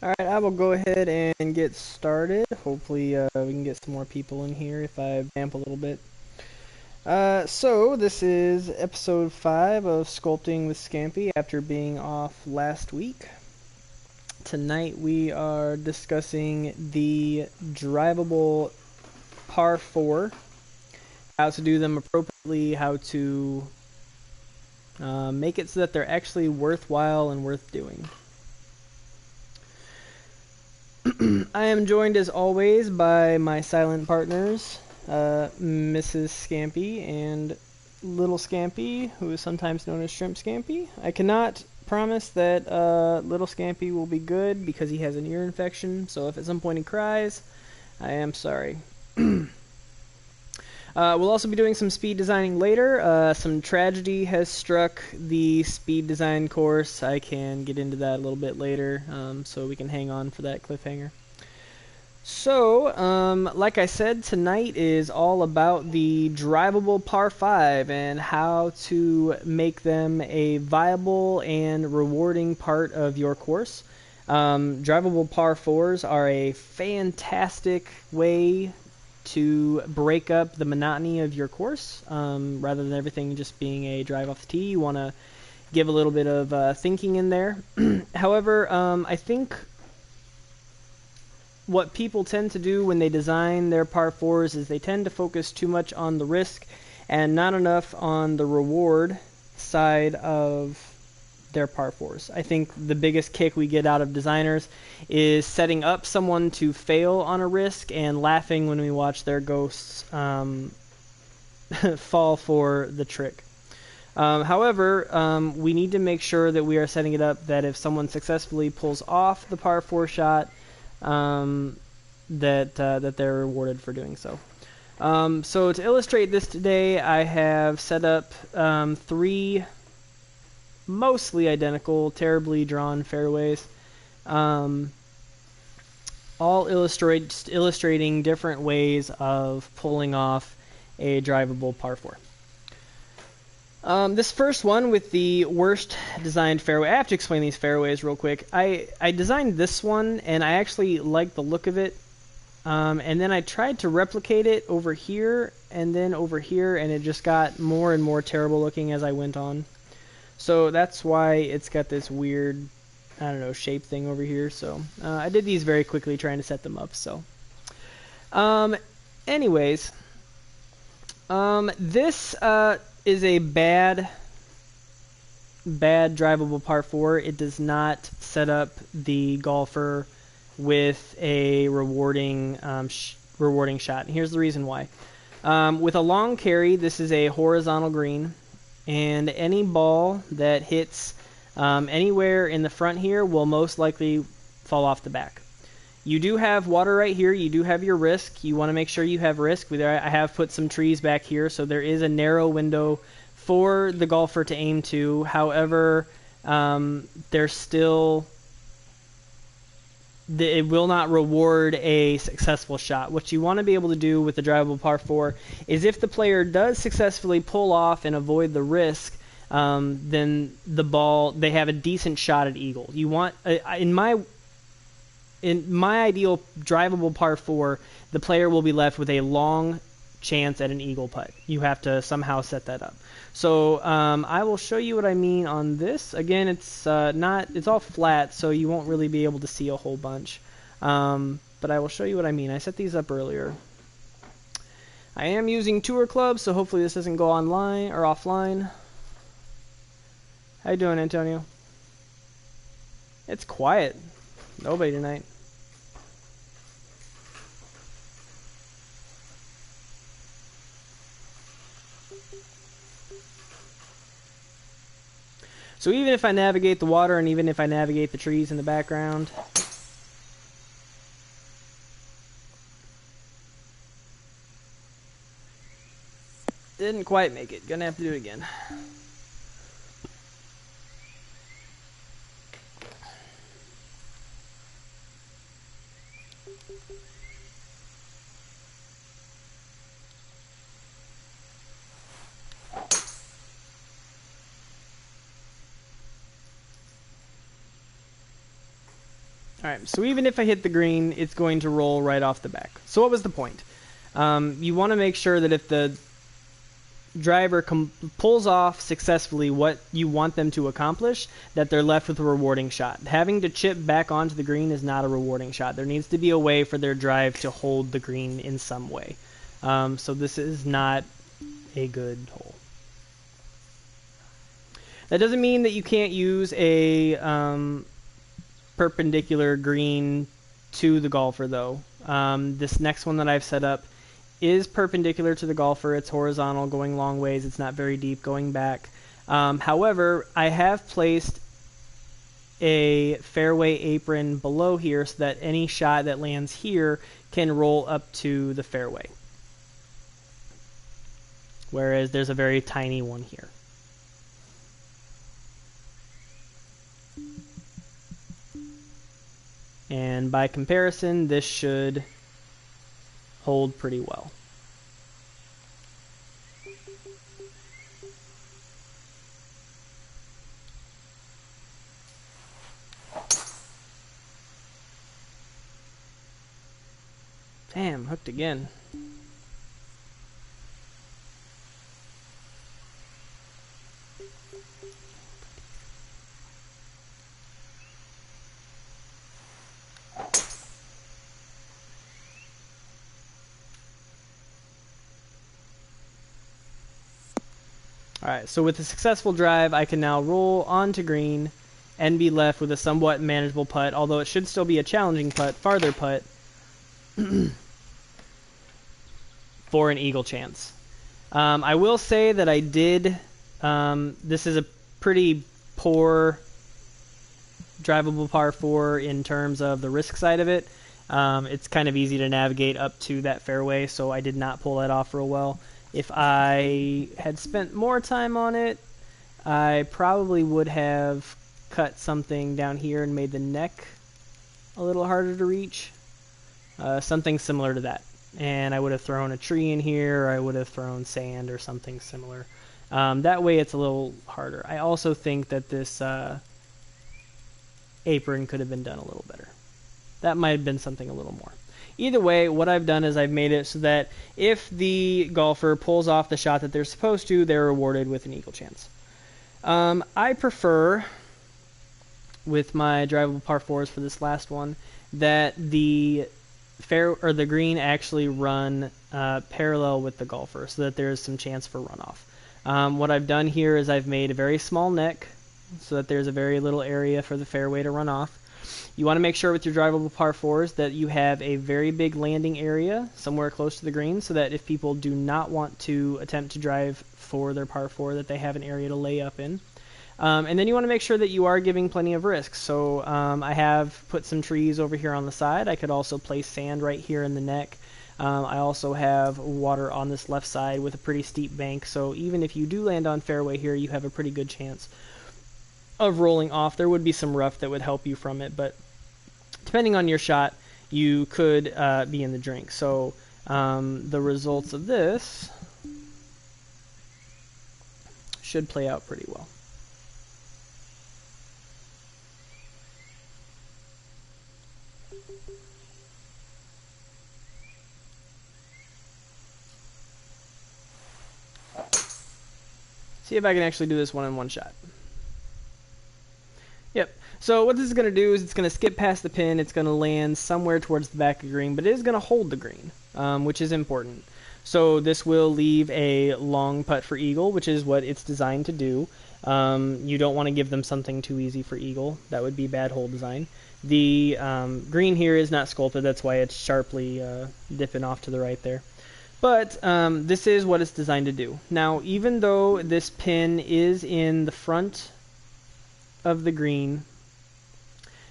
Alright, I will go ahead and get started. Hopefully we can get some more people in here if I vamp a little bit. So this is episode 5 of Sculpting with Scampi after being off last week. Tonight we are discussing the Driveable par 4, how to do them appropriately, how to make it so that they're actually worthwhile and worth doing. I am joined as always by my silent partners, Mrs. Scampi and Little Scampi, who is sometimes known as Shrimp Scampi. I cannot promise that Little Scampi will be good because he has an ear infection, so if at some point he cries, I am sorry. We'll also be doing some speed designing later. Some tragedy has struck the speed design course. I can get into that a little bit later, so we can hang on for that cliffhanger. So, like I said, tonight is all about the Driveable par 5 and how to make them a viable and rewarding part of your course. Driveable par 4s are a fantastic way to break up the monotony of your course. Rather than everything just being a drive off the tee, you want to give a little bit of thinking in there. However, I think what people tend to do when they design their par 4s is they tend to focus too much on the risk and not enough on the reward side of their par 4s. I think the biggest kick we get out of designers is setting up someone to fail on a risk and laughing when we watch their ghosts fall for the trick. However, we need to make sure that we are setting it up that if someone successfully pulls off the par 4 shot, that they're rewarded for doing so. So to illustrate this today, I have set up 3 mostly identical, terribly drawn fairways, all illustrating different ways of pulling off a drivable par 4. This first one with the worst designed fairway, I have to explain these fairways real quick. I designed this one, and I actually liked the look of it, and then I tried to replicate it over here, and then over here, and it just got more and more terrible looking as I went on. So that's why it's got this weird, I don't know, shape thing over here. So I did these very quickly trying to set them up. So anyways, this is a bad drivable par 4. It does not set up the golfer with a rewarding shot. And here's the reason why. With a long carry, this is a horizontal green, and any ball that hits anywhere in the front here will most likely fall off the back. You do have water right here. You do have your risk. You want to make sure you have risk. I have put some trees back here, so there is a narrow window for the golfer to aim to. However, there's still... it will not reward a successful shot. What you want to be able to do with the drivable par 4 is if the player does successfully pull off and avoid the risk, then the ball, they have a decent shot at eagle. You want, in my ideal drivable par 4, the player will be left with a long chance at an eagle putt. You have to somehow set that up. So I will show you what I mean on this. Again, it's all flat, so you won't really be able to see a whole bunch. But I will show you what I mean. I set these up earlier. I am using tour clubs, so hopefully this doesn't go online or offline. How you doing, Antonio? It's quiet. Nobody tonight. So even if I navigate the water and even if I navigate the trees in the background, didn't quite make it. Gonna have to do it again. Alright, so even if I hit the green, it's going to roll right off the back. So what was the point? You want to make sure that if the driver pulls off successfully what you want them to accomplish, that they're left with a rewarding shot. Having to chip back onto the green is not a rewarding shot. There needs to be a way for their drive to hold the green in some way. So this is not a good hole. That doesn't mean that you can't use a perpendicular green to the golfer, though. This next one that I've set up is perpendicular to the golfer. It's horizontal, going long ways. It's not very deep, going back. However, I have placed a fairway apron below here so that any shot that lands here can roll up to the fairway. Whereas there's a very tiny one here. And by comparison, this should hold pretty well. Damn, hooked again. Alright, so with a successful drive, I can now roll onto green and be left with a somewhat manageable putt, although it should still be a challenging putt, farther putt, for an eagle chance. I will say that I did, this is a pretty poor drivable par 4 in terms of the risk side of it. It's kind of easy to navigate up to that fairway, so I did not pull that off real well. If I had spent more time on it, I probably would have cut something down here and made the neck a little harder to reach. Something similar to that. And I would have thrown a tree in here, or I would have thrown sand or something similar. That way it's a little harder. I also think that this apron could have been done a little better. That might have been something a little more. Either way, what I've done is I've made it so that if the golfer pulls off the shot that they're supposed to, they're rewarded with an eagle chance. I prefer, with my drivable par 4s for this last one, that the the green actually run parallel with the golfer, so that there's some chance for runoff. What I've done here is I've made a very small neck, so that there's a very little area for the fairway to run off. You want to make sure with your drivable par 4s that you have a very big landing area somewhere close to the green, so that if people do not want to attempt to drive for their par 4, that they have an area to lay up in. And then you want to make sure that you are giving plenty of risk. So I have put some trees over here on the side. I could also place sand right here in the neck. I also have water on this left side with a pretty steep bank, so even if you do land on fairway here, you have a pretty good chance of rolling off. There would be some rough that would help you from it, but depending on your shot, you could be in the drink. So the results of this should play out pretty well. See if I can actually do this one in one shot. Yep. So what this is going to do is it's going to skip past the pin. It's going to land somewhere towards the back of the green, but it is going to hold the green, which is important. So this will leave a long putt for eagle, which is what it's designed to do. You don't want to give them something too easy for eagle. That would be bad hole design. The green here is not sculpted. That's why it's sharply dipping off to the right there. But this is what it's designed to do. Now, even though this pin is in the front of the green,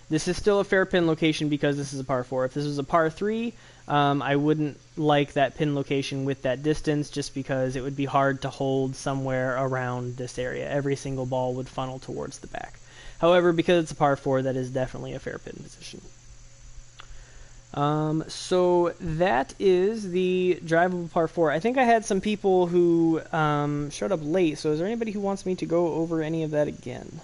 this is still a fair pin location because this is a par 4. If this was a par 3, I wouldn't like that pin location with that distance, just because it would be hard to hold somewhere around this area. Every single ball would funnel towards the back. However, because it's a par 4, that is definitely a fair pin position. So that is the drivable par 4. I think I had some people who showed up late, so is there anybody who wants me to go over any of that again?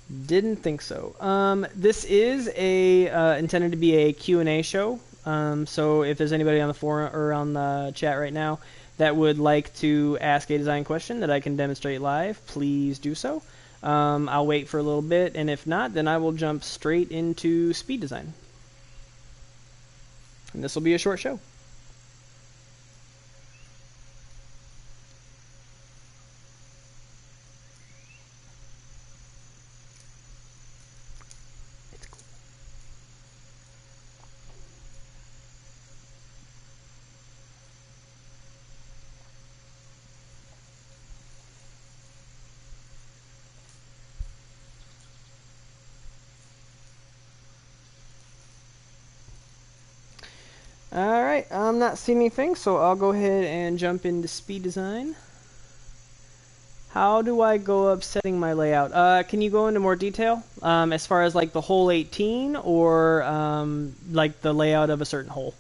Didn't think so. This is a intended to be a Q&A show. So if there's anybody on the forum or on the chat right now that would like to ask a design question that I can demonstrate live, please do so. I'll wait for a little bit, and if not, then I will jump straight into speed design. And this will be a short show. Alright, I'm not seeing anything, so I'll go ahead and jump into speed design. How do I go up setting my layout? Can you go into more detail as far as like the whole 18 or like the layout of a certain hole?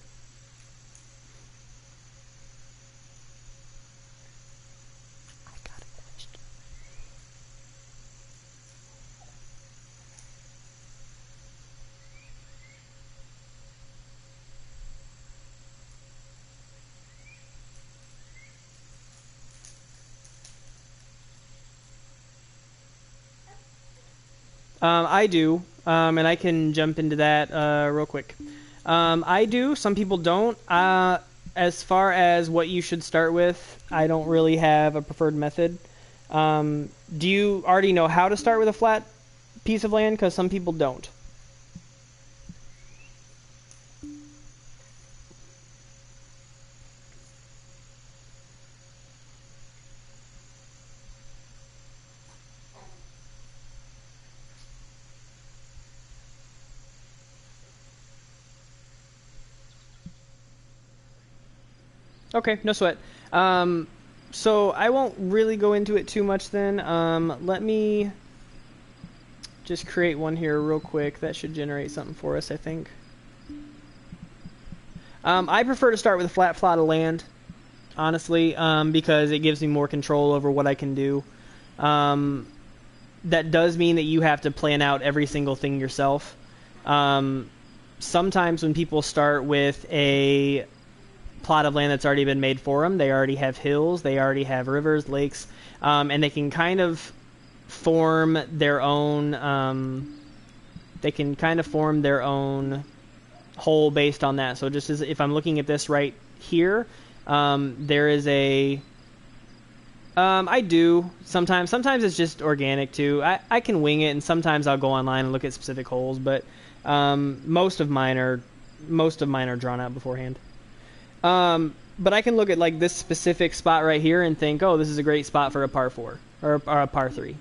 I do, and I can jump into that real quick. I do, some people don't. As far as what you should start with, I don't really have a preferred method. Do you already know how to start with a flat piece of land? Because some people don't. Okay, no sweat. So I won't really go into it too much then. Let me just create one here real quick. That should generate something for us, I think. I prefer to start with a flat plot of land, honestly, because it gives me more control over what I can do. That does mean that you have to plan out every single thing yourself. Sometimes when people start with a plot of land that's already been made for them, they already have hills, they already have rivers, lakes, and they can kind of form their own whole based on that. So just as if I'm looking at this right here, there is a I do sometimes it's just organic too. I can wing it, and sometimes I'll go online and look at specific holes, but most of mine are drawn out beforehand. But I can look at like this specific spot right here and think, oh, this is a great spot for a par 4 or a par 3.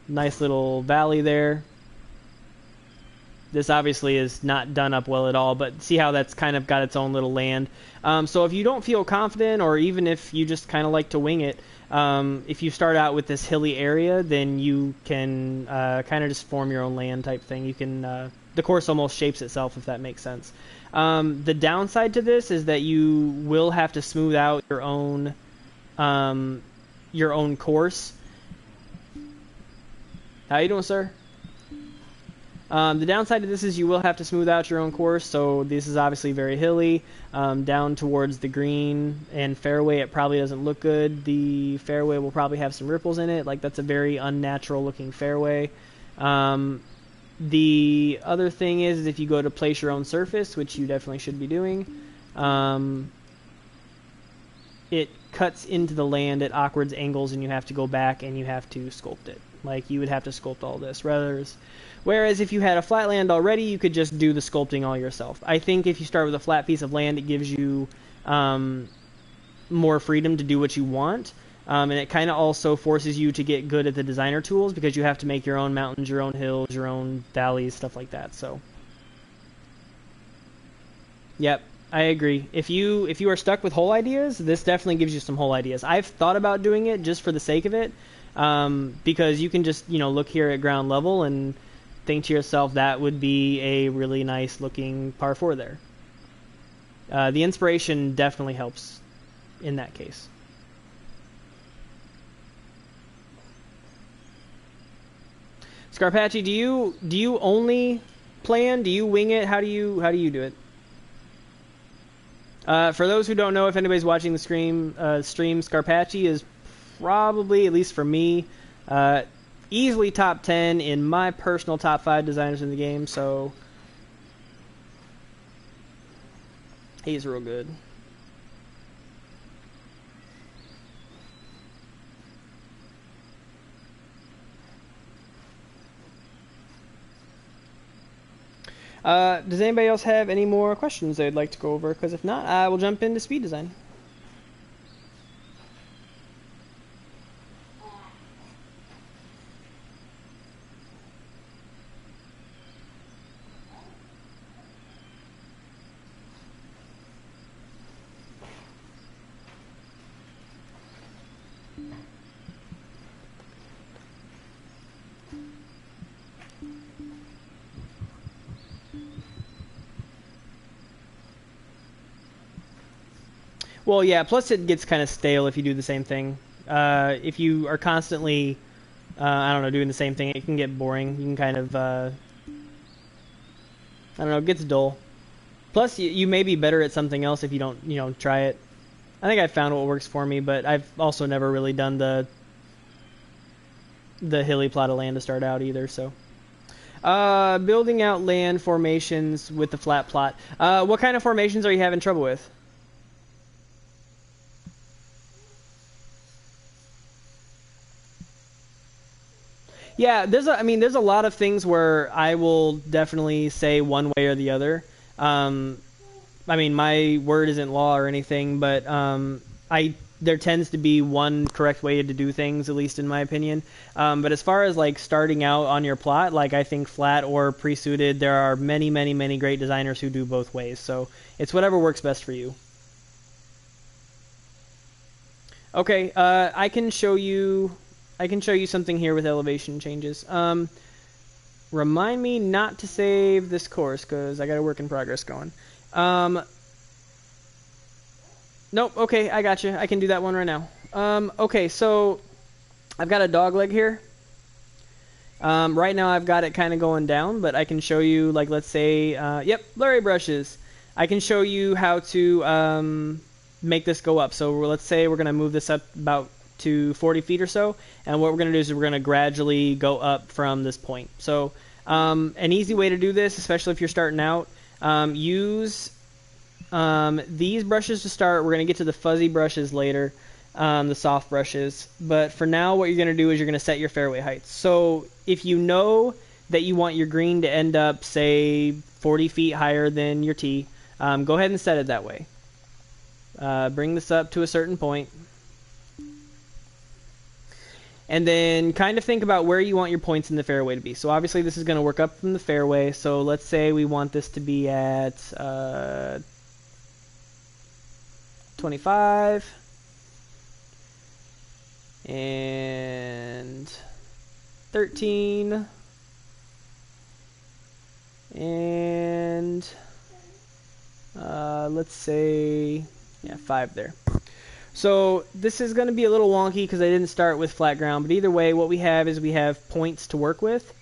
Nice little valley there. This obviously is not done up well at all, but see how that's kind of got its own little land. So if you don't feel confident, or even if you just kind of like to wing it, if you start out with this hilly area, then you can kind of just form your own land type thing. You can the course almost shapes itself, if that makes sense. The downside to this is that you will have to smooth out your own course. How you doing, sir? The downside to this is you will have to smooth out your own course, so this is obviously very hilly. Down towards the green and fairway, it probably doesn't look good. The fairway will probably have some ripples in it. Like, that's a very unnatural looking fairway. The other thing is if you go to place your own surface, which you definitely should be doing, it cuts into the land at awkward angles, and you have to go back and you have to sculpt it. Like, you would have to sculpt all this. Whereas if you had a flat land already, you could just do the sculpting all yourself. I think if you start with a flat piece of land, it gives you more freedom to do what you want. And it kind of also forces you to get good at the designer tools, because you have to make your own mountains, your own hills, your own valleys, stuff like that. So, yep, I agree. If you are stuck with hole ideas, this definitely gives you some hole ideas. I've thought about doing it just for the sake of it, because you can just look here at ground level and think to yourself that would be a really nice looking par 4 there. The inspiration definitely helps in that case. Scarpacci, do you only plan? Do you wing it? How do you do it? For those who don't know, if anybody's watching the stream, Scarpacci is probably, at least for me, easily top 10 in my personal top 5 designers in the game. So he's real good. Does anybody else have any more questions they'd like to go over? Because if not, I will jump into speed design. Well, yeah, plus it gets kind of stale if you do the same thing. If you are constantly, I don't know, doing the same thing, it can get boring. You can kind of, I don't know, it gets dull. Plus, you may be better at something else if you don't, try it. I think I found what works for me, but I've also never really done the hilly plot of land to start out either, so. Building out land formations with the flat plot. What kind of formations are you having trouble with? Yeah, there's a lot of things where I will definitely say one way or the other. My word isn't law or anything, but there tends to be one correct way to do things, at least in my opinion. But as far as like starting out on your plot, like I think flat or pre-suited, there are many, many, many great designers who do both ways. So it's whatever works best for you. Okay, I can show you something here with elevation changes. Remind me not to save this course because I got a work in progress going. Nope, okay, I got you. I can do that one right now. Okay, so I've got a dog leg here. Right now I've got it kind of going down, but I can show you, like, let's say, yep, blurry brushes. I can show you how to make this go up. So let's say we're going to move this up about to 40 feet or so, and what we're going to do is we're going to gradually go up from this point. So an easy way to do this, especially if you're starting out, use these brushes to start. We're going to get to the fuzzy brushes later, the soft brushes, but for now what you're going to do is you're going to set your fairway heights. So if you know that you want your green to end up, say, 40 feet higher than your tee, go ahead and set it that way. Bring this up to a certain point. And then kind of think about where you want your points in the fairway to be. So obviously this is going to work up from the fairway. So let's say we want this to be at 25 and 13 and let's say 5 there. So this is going to be a little wonky because I didn't start with flat ground, but either way, what we have is we have points to work with,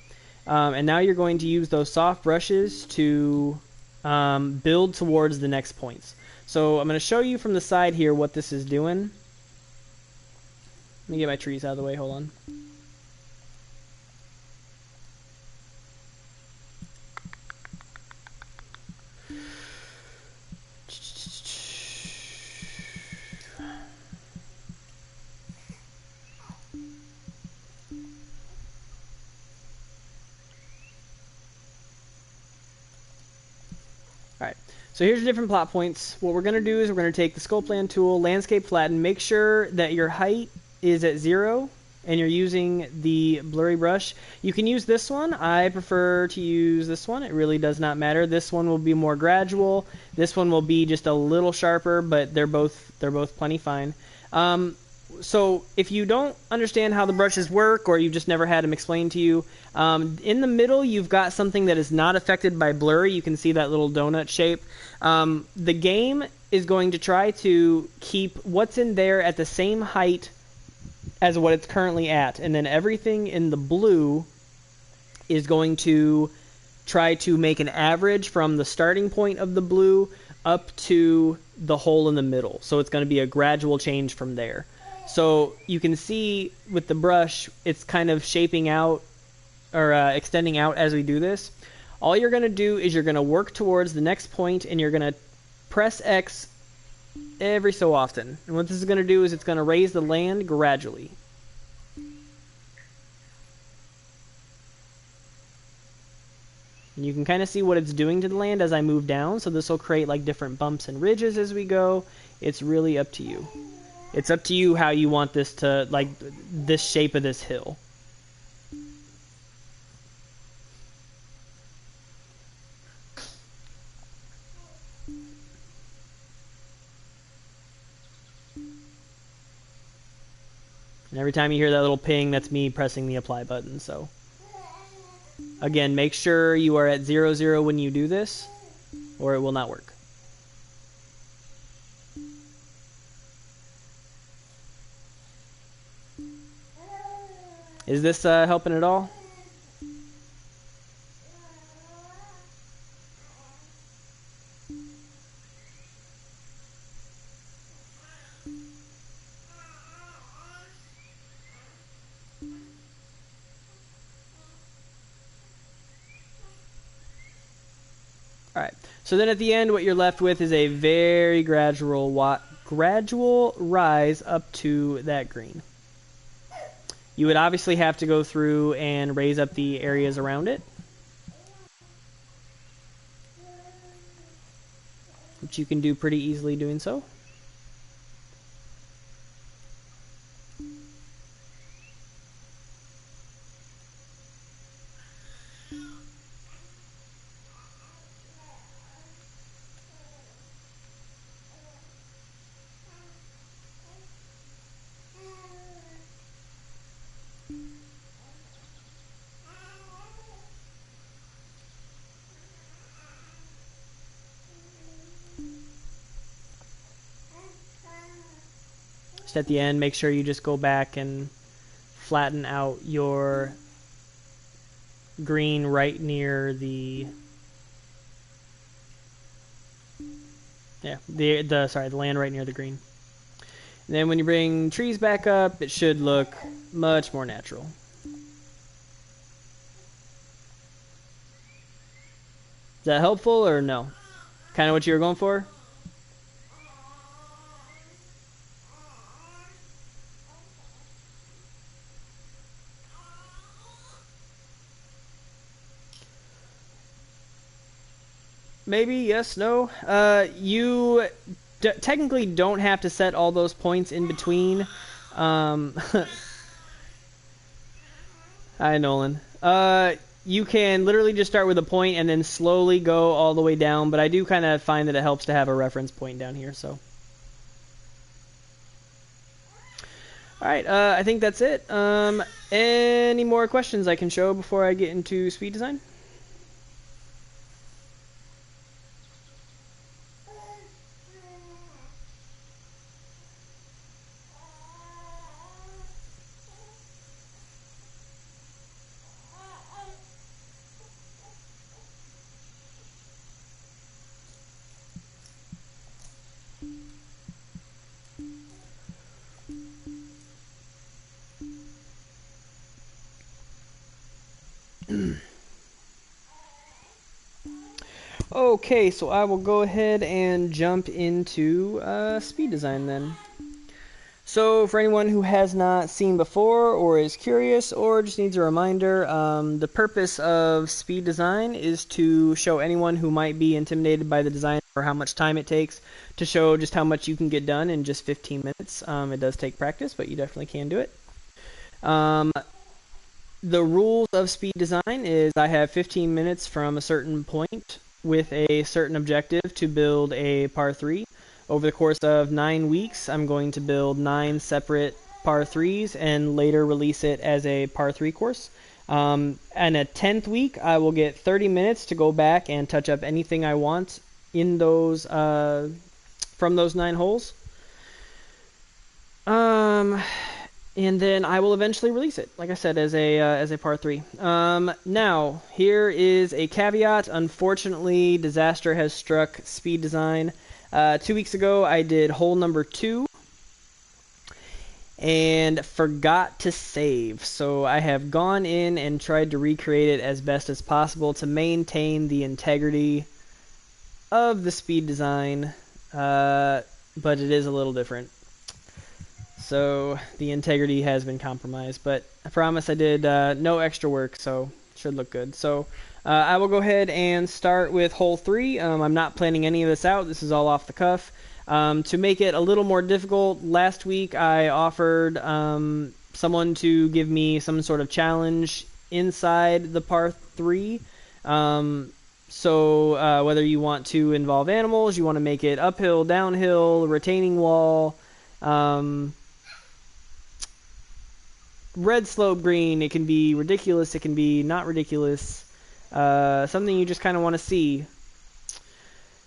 and now you're going to use those soft brushes to build towards the next points. So I'm going to show you from the side here what this is doing. Let me get my trees out of the way, hold on. Alright, so here's your different plot points. What we're going to do is we're going to take the Sculpt Land tool, Landscape Flatten, make sure that your height is at 0 and you're using the blurry brush. You can use this one. I prefer to use this one. It really does not matter. This one will be more gradual. This one will be just a little sharper, but they're both plenty fine. So if you don't understand how the brushes work or you've just never had them explained to you, in the middle you've got something that is not affected by blurry. You can see that little donut shape. The game is going to try to keep what's in there at the same height as what it's currently at, and then everything in the blue is going to try to make an average from the starting point of the blue up to the hole in the middle. So it's going to be a gradual change from there. So you can see with the brush, it's kind of shaping out or extending out as we do this. All you're going to do is you're going to work towards the next point and you're going to press X every so often. And what this is going to do is it's going to raise the land gradually. And you can kind of see what it's doing to the land as I move down. So this will create like different bumps and ridges as we go. It's really up to you. It's up to you how you want this to, like, this shape of this hill. And every time you hear that little ping, that's me pressing the apply button. So again, make sure you are at 0, 0 when you do this, or it will not work. Is this helping at all? Alright, so then at the end what you're left with is a very gradual rise up to that green. You would obviously have to go through and raise up the areas around it, which you can do pretty easily doing so. At the end, make sure you just go back and flatten out your green right near the the land right near the green. And then when you bring trees back up, it should look much more natural. Is that helpful or no? Kind of what you were going for? Maybe, yes, no. You technically don't have to set all those points in between. Hi, Nolan. You can literally just start with a point and then slowly go all the way down, but I do kind of find that it helps to have a reference point down here, so. Alright, I think that's it. Any more questions I can show before I get into speed design? Okay, so I will go ahead and jump into speed design then. So for anyone who has not seen before or is curious or just needs a reminder, the purpose of speed design is to show anyone who might be intimidated by the design or how much time it takes to show just how much you can get done in just 15 minutes. It does take practice, but you definitely can do it. The rules of speed design is I have 15 minutes from a certain point with a certain objective to build a par 3. Over the course of 9 weeks, I'm going to build 9 separate par 3s and later release it as a par 3 course. And a 10th week, I will get 30 minutes to go back and touch up anything I want in those from those 9 holes. In and then I will eventually release it, like I said, as a part 3. Now, here is a caveat. Unfortunately, disaster has struck Speed Design. 2 weeks ago, I did hole number 2 and forgot to save. So I have gone in and tried to recreate it as best as possible to maintain the integrity of the Speed Design, but it is a little different. So the integrity has been compromised, but I promise I did no extra work, so it should look good. So I will go ahead and start with hole 3. I'm not planning any of this out. This is all off the cuff. To make it a little more difficult, last week I offered someone to give me some sort of challenge inside the par 3. So whether you want to involve animals, you want to make it uphill, downhill, retaining wall, red slope green, it can be ridiculous, it can be not ridiculous, something you just kind of want to see.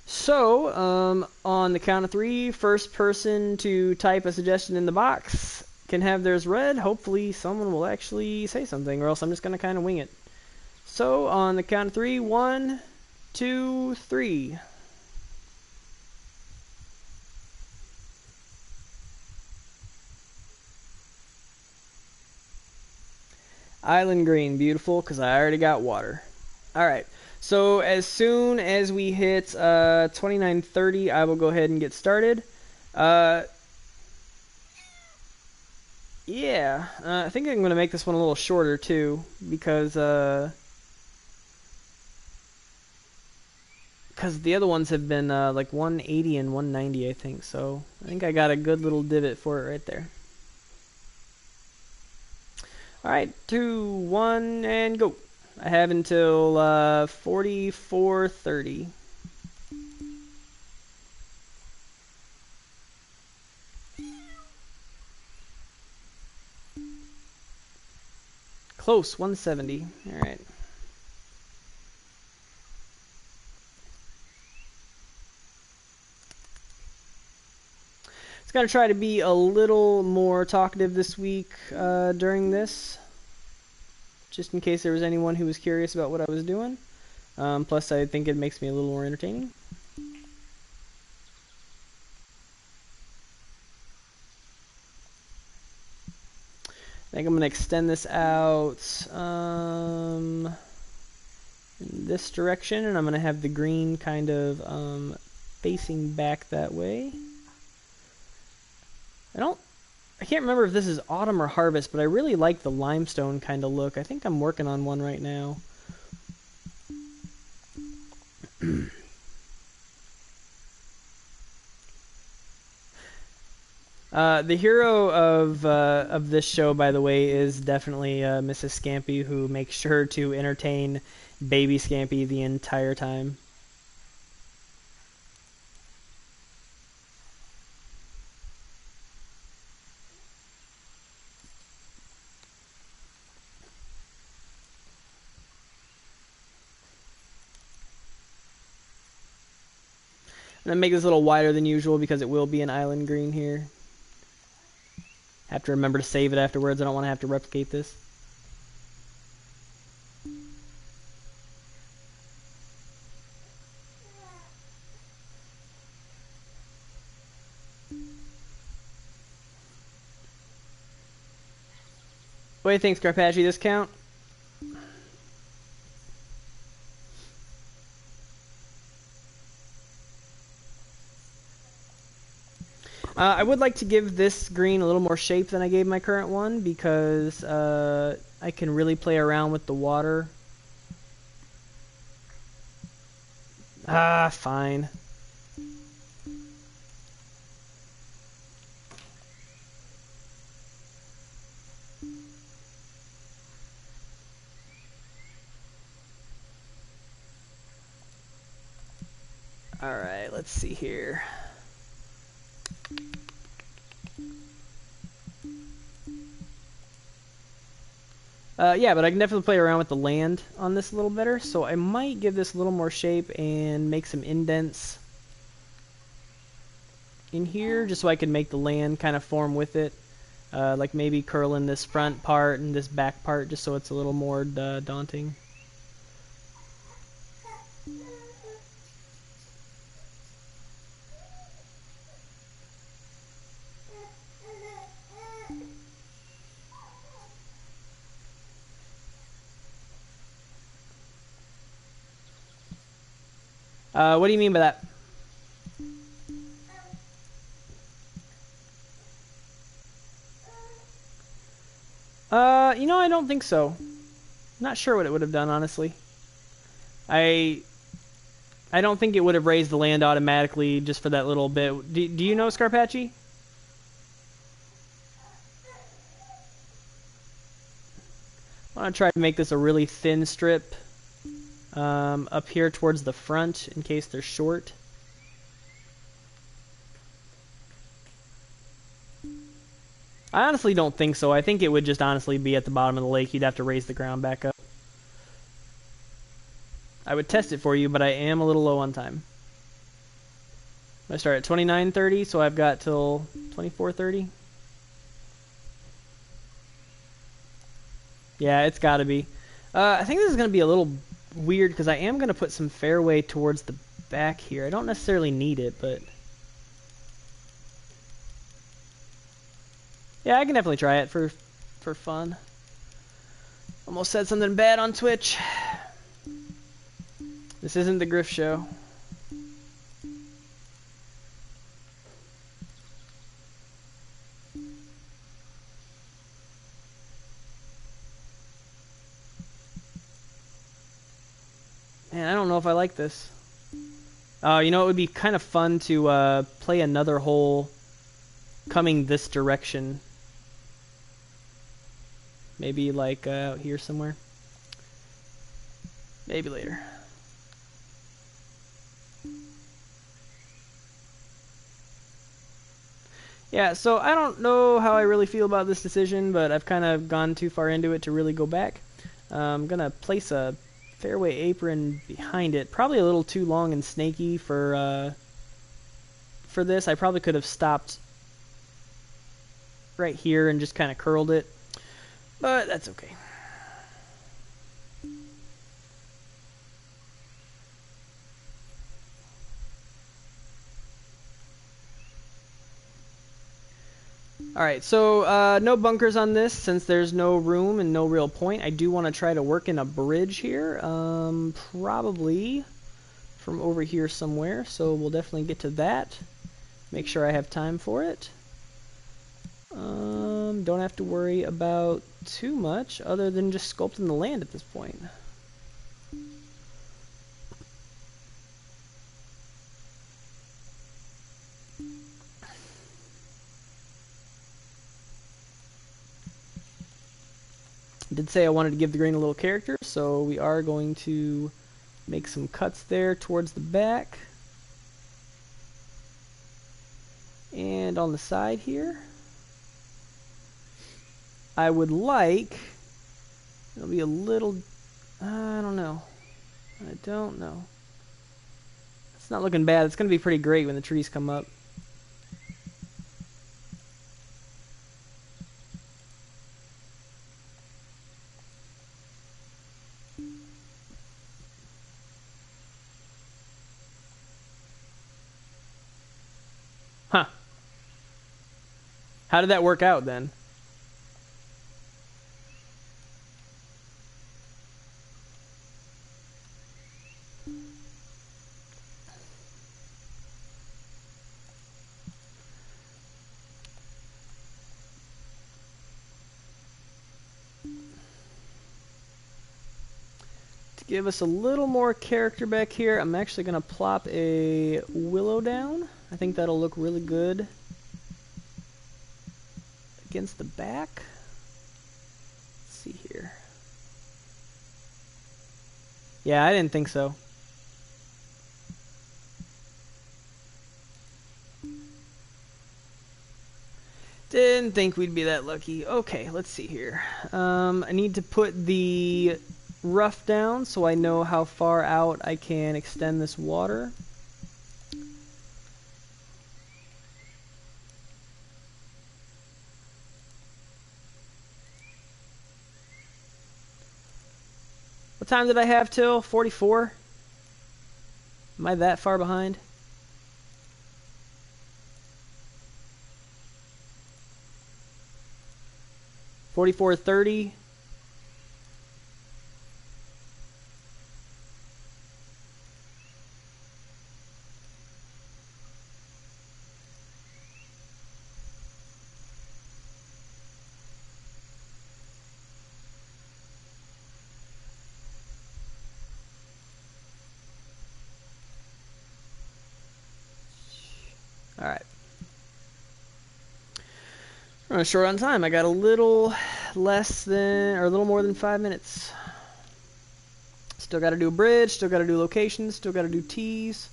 So, on the count of 3, first person to type a suggestion in the box can have theirs read. Hopefully someone will actually say something, or else I'm just going to kind of wing it. So, on the count of 3, 1, 2, 3. Island green, beautiful, because I already got water. Alright, so as soon as we hit 29:30, I will go ahead and get started. I think I'm going to make this one a little shorter too, because the other ones have been like 180 and 190, I think, so I think I got a good little divot for it right there. Alright, 2, 1, and go. I have until 44:30. Close, 170. Alright. Going to try to be a little more talkative this week during this, just in case there was anyone who was curious about what I was doing. Plus, I think it makes me a little more entertaining. I think I'm going to extend this out in this direction, and I'm going to have the green kind of facing back that way. I can't remember if this is autumn or harvest, but I really like the limestone kind of look. I think I'm working on one right now. The hero of this show, by the way, is definitely Mrs. Scampi, who makes sure to entertain baby Scampi the entire time. I'm going to make this a little wider than usual because it will be an island green here. Have to remember to save it afterwards. I don't want to have to replicate this. What do you think, Scarpacci? This count? I would like to give this green a little more shape than I gave my current one because I can really play around with the water. Fine. Alright, let's see here. Yeah, but I can definitely play around with the land on this a little better, so I might give this a little more shape and make some indents in here, just so I can make the land kind of form with it. Like maybe curling this front part and this back part just so it's a little more daunting. What do you mean by that? You know, I don't think so. Not sure what it would have done, honestly. I don't think it would have raised the land automatically just for that little bit. Do you know, Scarpacci? I want to try to make this a really thin strip up here towards the front in case they're short. I honestly don't think so. I think it would just honestly be at the bottom of the lake. You'd have to raise the ground back up. I would test it for you, but I am a little low on time. I start at 29:30, so I've got till 24:30. Yeah, it's got to be. I think this is going to be a little weird because I am going to put some fairway towards the back here. I don't necessarily need it, but... yeah, I can definitely try it for fun. Almost said something bad on Twitch. This isn't the Griff Show. Man, I don't know if I like this. You know, it would be kind of fun to play another hole coming this direction. Maybe like out here somewhere. Maybe later. Yeah, so I don't know how I really feel about this decision, but I've kind of gone too far into it to really go back. I'm going to place a fairway apron behind it. Probably a little too long and snaky for this. I probably could have stopped right here and just kind of curled it, but that's okay. Alright, so no bunkers on this since there's no room and no real point. I do want to try to work in a bridge here, probably from over here somewhere, so we'll definitely get to that. Make sure I have time for it. Don't have to worry about too much other than just sculpting the land at this point. I did say I wanted to give the green a little character, so we are going to make some cuts there towards the back. And on the side here, I would like, it'll be a little, I don't know. It's not looking bad. It's going to be pretty great when the trees come up. Huh. How did that work out then? To give us a little more character back here, I'm actually going to plop a willow down. I think that'll look really good against the back. Let's see here. Yeah, I didn't think so. Didn't think we'd be that lucky. Okay, let's see here. I need to put the rough down so I know how far out I can extend this water. What time did I have till? 44? Am I that far behind? $44.30. All right. I'm short on time. I got a little less than, or a little more than 5 minutes. Still got to do a bridge, still got to do locations, still got to do tees.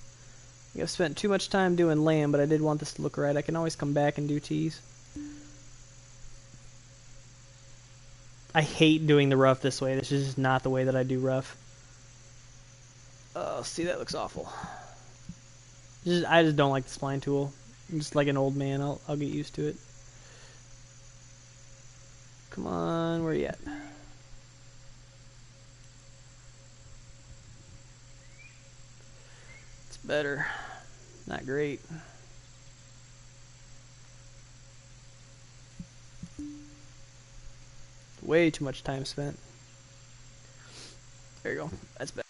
I've spent too much time doing land, but I did want this to look right. I can always come back and do tees. I hate doing the rough this way. This is just not the way that I do rough. Oh, see, that looks awful. I just don't like the spline tool. I'm just like an old man. I'll get used to it. Come on, where you at? It's better. Not great. Way too much time spent. There you go. That's better.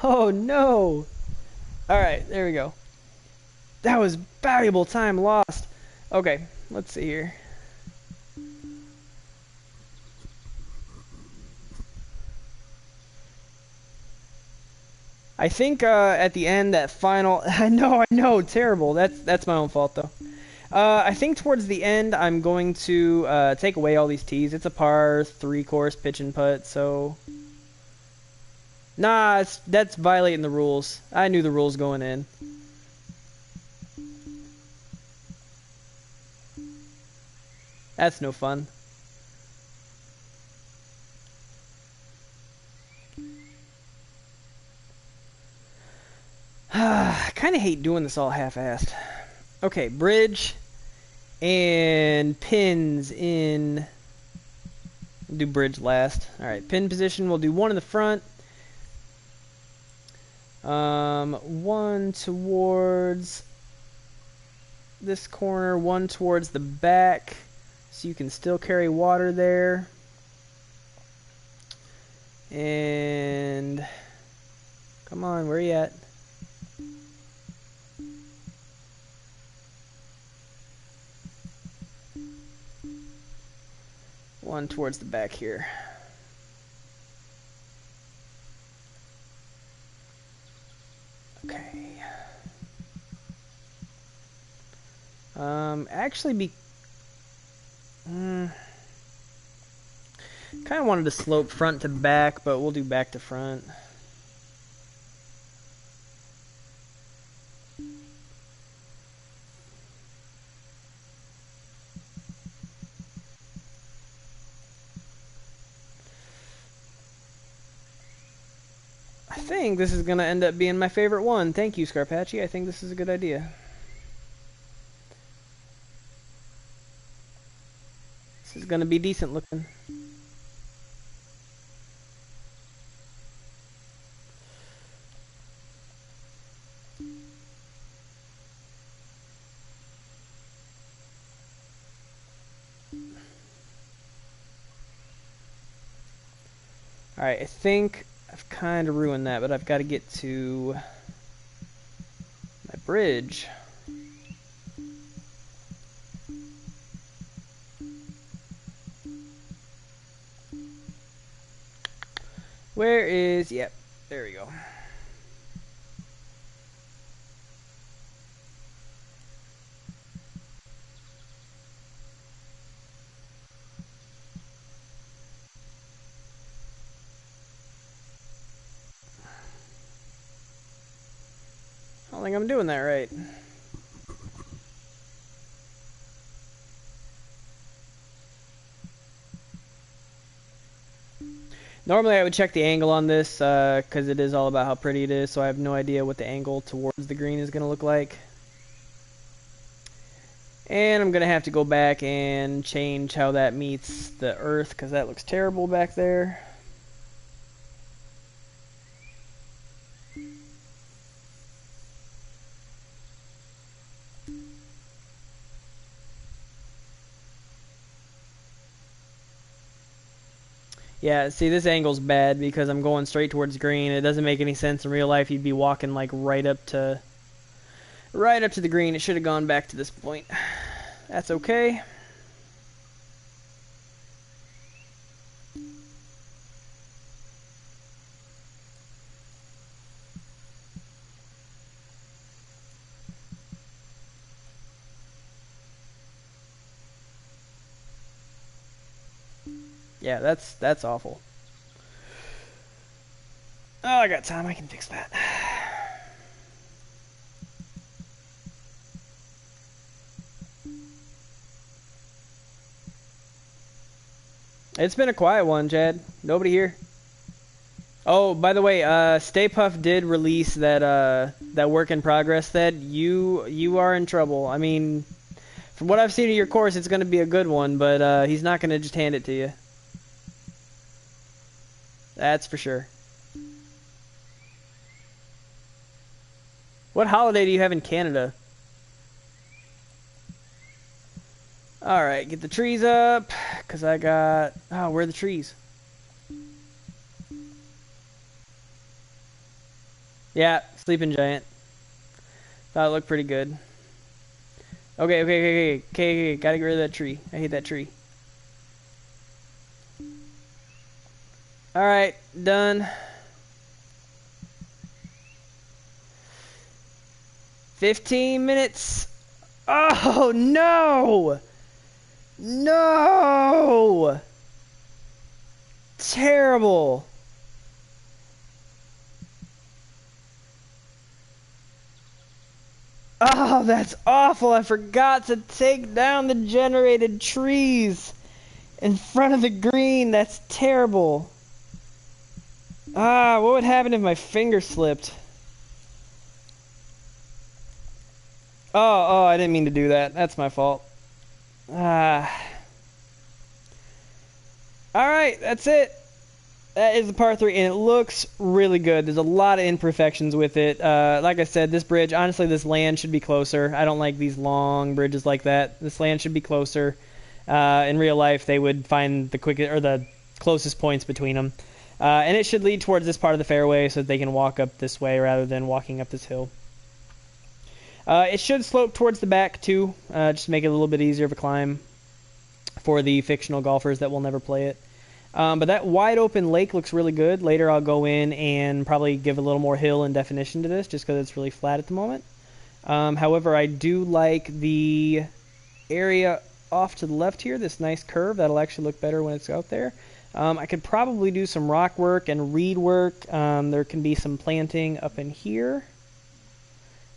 Oh no! Alright, there we go. That was valuable time lost. Okay, let's see here. I think at the end, that final... I know, terrible. That's my own fault, though. I think towards the end, I'm going to take away all these tees. It's a par 3-course pitch and putt, so... Nah, that's violating the rules. I knew the rules going in. That's no fun. I kind of hate doing this all half-assed. Okay, bridge and pins in... We'll do bridge last. Alright, pin position, we'll do one in the front. One towards this corner, one towards the back, so you can still carry water there. And come on, where are you at? One towards the back here. Okay. Actually kind of wanted to slope front to back, but we'll do back to front. I think this is going to end up being my favorite one. Thank you, Scarpacci. I think this is a good idea. This is going to be decent looking. Alright, I think I've kind of ruined that, but I've got to get to my bridge. Where is... Yep, there we go. I don't think I'm doing that right. Normally I would check the angle on this because it is all about how pretty it is, so I have no idea what the angle towards the green is going to look like. And I'm going to have to go back and change how that meets the earth because that looks terrible back there. Yeah, see, this angle's bad because I'm going straight towards green. It doesn't make any sense in real life. You'd be walking like right up to the green. It should have gone back to this point. That's okay. Yeah, that's awful. Oh, I got time. I can fix that. It's been a quiet one, Chad. Nobody here. Oh, by the way, Stay Puft did release that work in progress. That you are in trouble. I mean, from what I've seen of your course, it's going to be a good one, but he's not going to just hand it to you. That's for sure. What holiday do you have in Canada? Alright, get the trees up, because I got... Oh, where are the trees? Yeah, Sleeping Giant. Thought it looked pretty good. Okay, gotta get rid of that tree. I hate that tree. Alright, done. 15 minutes. Oh, no! No! Terrible. Oh, that's awful. I forgot to take down the generated trees in front of the green. That's terrible. Ah, what would happen if my finger slipped? Oh, I didn't mean to do that. That's my fault. Ah. Alright, that's it. That is the par 3, and it looks really good. There's a lot of imperfections with it. Like I said, this bridge, honestly, this land should be closer. I don't like these long bridges like that. This land should be closer. In real life, they would find the quickest or the closest points between them. And it should lead towards this part of the fairway so that they can walk up this way rather than walking up this hill. It should slope towards the back too, just to make it a little bit easier of a climb for the fictional golfers that will never play it. But that wide open lake looks really good. Later I'll go in and probably give a little more hill and definition to this just because it's really flat at the moment. However, I do like the area off to the left here, this nice curve. That'll actually look better when it's out there. I could probably do some rock work and reed work. There can be some planting up in here.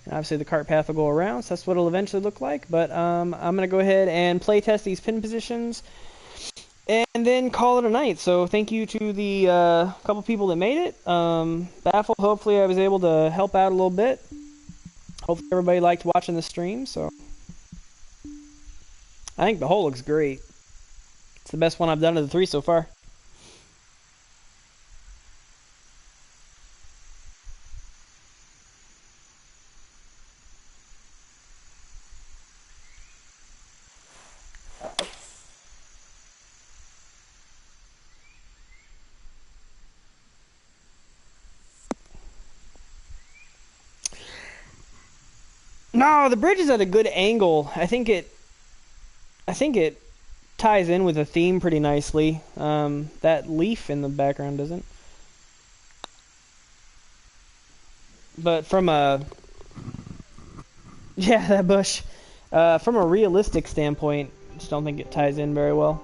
And obviously the cart path will go around, so that's what it'll eventually look like. But I'm going to go ahead and play test these pin positions and then call it a night. So thank you to the couple people that made it. Baffle, hopefully I was able to help out a little bit. Hopefully everybody liked watching the stream. So I think the hole looks great. It's the best one I've done of the 3 so far. No, the bridge is at a good angle. I think it ties in with the theme pretty nicely. That leaf in the background doesn't. But from a that bush. From a realistic standpoint, I just don't think it ties in very well.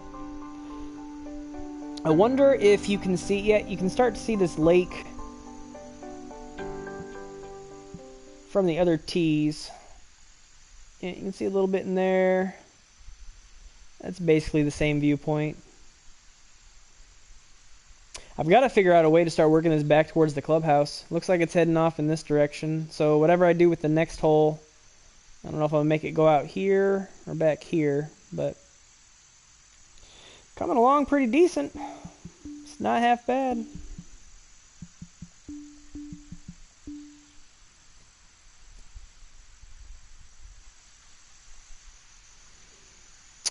I wonder if you can see yet. You can start to see this lake from the other tees. Yeah, you can see a little bit in there. That's basically the same viewpoint. I've got to figure out a way to start working this back towards the clubhouse. Looks like it's heading off in this direction. So whatever I do with the next hole, I don't know if I'll make it go out here or back here, but coming along pretty decent. It's not half bad.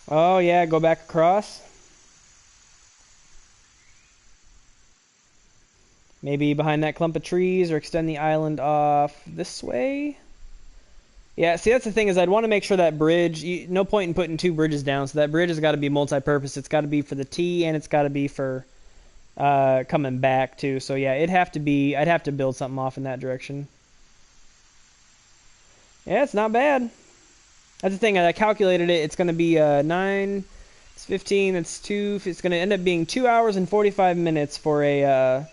Oh yeah, go back across. Maybe behind that clump of trees, or extend the island off this way. Yeah, see, that's the thing, is I'd want to make sure that bridge, no point in putting two bridges down, so that bridge has got to be multi-purpose. It's got to be for the T, and it's got to be for coming back, too. So yeah, I'd have to build something off in that direction. Yeah, it's not bad. That's the thing, I calculated it. It's going to be 9, it's 15, it's 2, it's going to end up being 2 hours and 45 minutes for a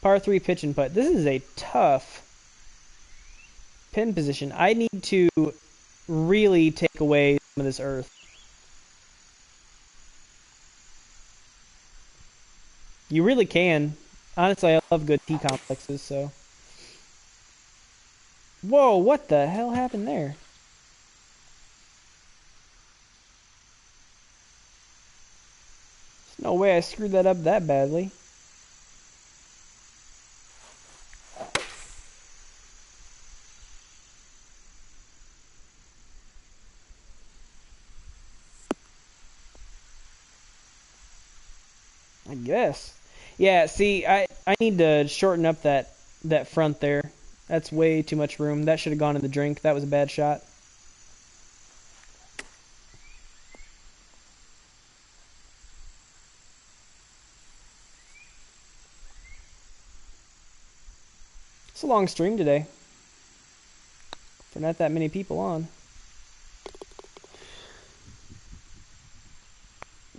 par 3 pitch and putt. This is a tough pin position. I need to really take away some of this earth. You really can. Honestly, I love good T complexes, so. Whoa, what the hell happened there? There's no way I screwed that up that badly. I guess. Yeah, see, I need to shorten up that front there. That's way too much room. That should have gone in the drink. That was a bad shot. It's a long stream today. For not that many people on.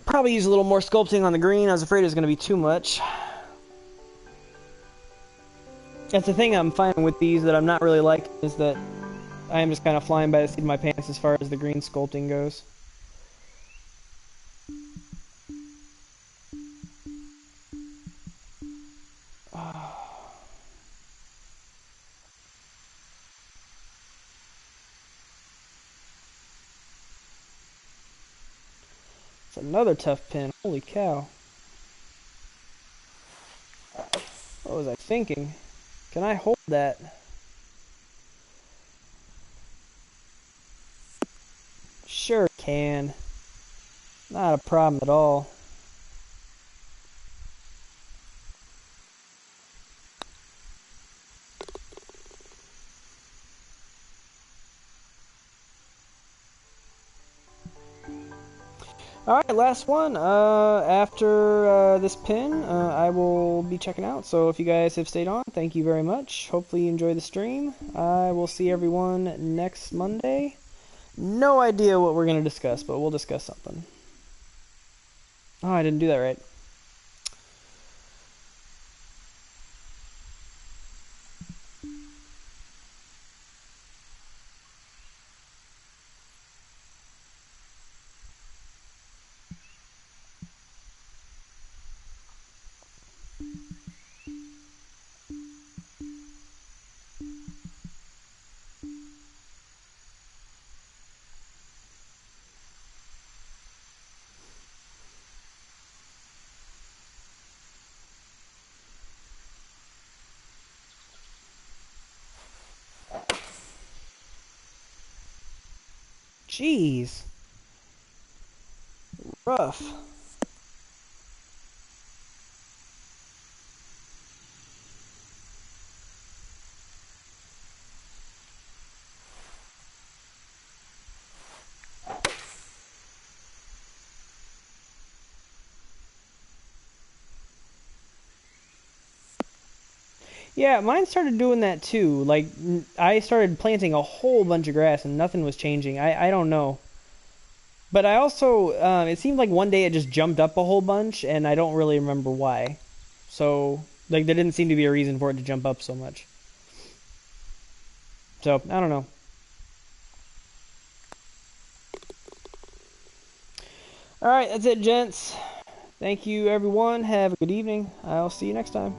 Probably use a little more sculpting on the green. I was afraid it was going to be too much. That's the thing I'm finding with these that I'm not really liking, is that I am just kind of flying by the seat of my pants as far as the green sculpting goes. It's another tough pin. Holy cow. What was I thinking? Can I hold that? Sure can. Not a problem at all. Alright, last one. After this pin, I will be checking out. So if you guys have stayed on, thank you very much. Hopefully you enjoy the stream. I will see everyone next Monday. No idea what we're going to discuss, but we'll discuss something. Oh, I didn't do that right. Jeez. Rough. Yeah, mine started doing that too. Like, I started planting a whole bunch of grass and nothing was changing. I don't know. But I also, it seemed like one day it just jumped up a whole bunch, and I don't really remember why. So, like, there didn't seem to be a reason for it to jump up so much. So, I don't know. Alright, that's it, gents. Thank you, everyone. Have a good evening. I'll see you next time.